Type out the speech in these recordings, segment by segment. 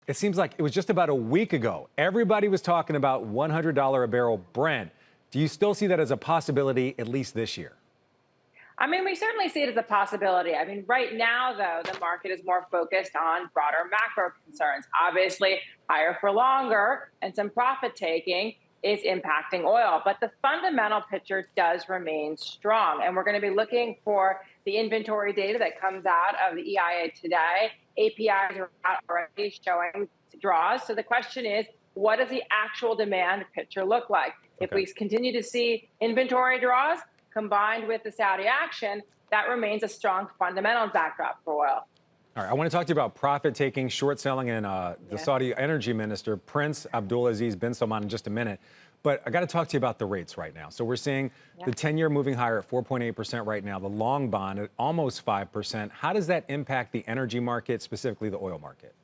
It seems like it was just about a week ago. Everybody was talking about $100 a barrel Brent. Do you still see that as a possibility, at least this year? I mean, we certainly see it as a possibility. I mean, right now, though, the market is more focused on broader macro concerns. Obviously, higher for longer and some profit taking is impacting oil. But the fundamental picture does remain strong. And we're going to be looking for the inventory data that comes out of the EIA today. APIs are out already showing draws. So the question is, what does the actual demand picture look like? If Okay. we continue to see inventory draws, combined with the Saudi action, that remains a strong fundamental backdrop for oil. All right, I want to talk to you about profit taking, short selling, and the Yeah. Saudi energy minister, Prince Abdulaziz bin Salman, in just a minute. But I got to talk to you about the rates right now. So we're seeing Yeah. the 10-year moving higher at 4.8% right now, the long bond at almost 5%. How does that impact the energy market, specifically the oil market?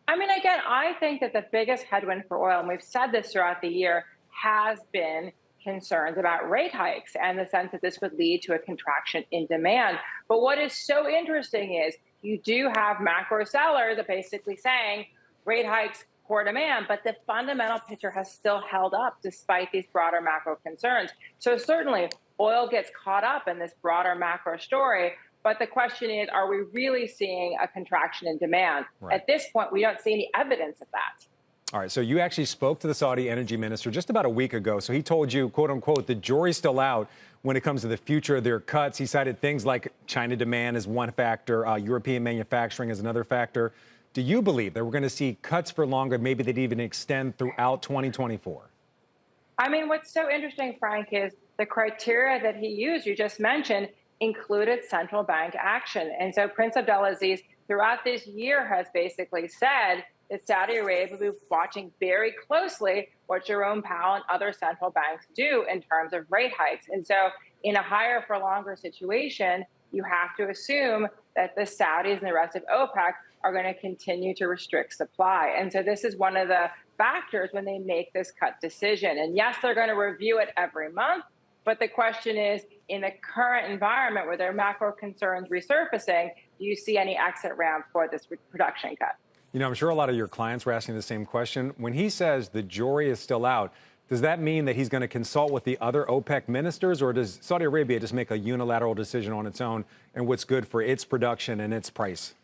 I mean, again, I think that the biggest headwind for oil, and we've said this throughout the year, has been concerns about rate hikes and the sense that this would lead to a contraction in demand. But what is so interesting is you do have macro sellers that basically saying rate hikes, core demand, but the fundamental picture has still held up despite these broader macro concerns. So certainly oil gets caught up in this broader macro story. But the question is, are we really seeing a contraction in demand? Right. At this point, we don't see any evidence of that. All right, so you actually spoke to the Saudi energy minister just about a week ago. So he told you, quote unquote, the jury's still out when it comes to the future of their cuts. He cited things like China demand as one factor, European manufacturing as another factor. Do you believe that we're going to see cuts for longer, maybe they'd even extend throughout 2024? I mean, what's so interesting, Frank, is the criteria that he used, you just mentioned, included central bank action. And so Prince Abdulaziz, throughout this year, has basically said that Saudi Arabia will be watching very closely what Jerome Powell and other central banks do in terms of rate hikes. And so, in a higher for longer situation, you have to assume that the Saudis and the rest of OPEC are going to continue to restrict supply. And so, this is one of the factors when they make this cut decision. And yes, they're going to review it every month. But the question is, in the current environment where there are macro concerns resurfacing, do you see any exit ramp for this production cut? You know, I'm sure a lot of your clients were asking the same question. When he says the jury is still out, does that mean that he's going to consult with the other OPEC ministers, or does Saudi Arabia just make a unilateral decision on its own and what's good for its production and its price?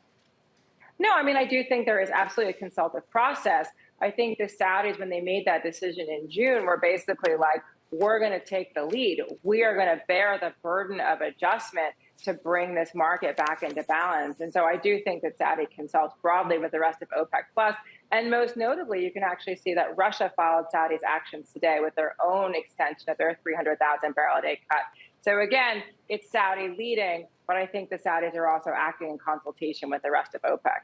No, I mean, I do think there is absolutely a consultative process. I think the Saudis, when they made that decision in June, were basically like, we're going to take the lead. We are going to bear the burden of adjustment to bring this market back into balance. And so I do think that Saudi consults broadly with the rest of OPEC Plus. And most notably, you can actually see that Russia followed Saudi's actions today with their own extension of their 300,000 barrel a day cut. So again, it's Saudi leading, but I think the Saudis are also acting in consultation with the rest of OPEC.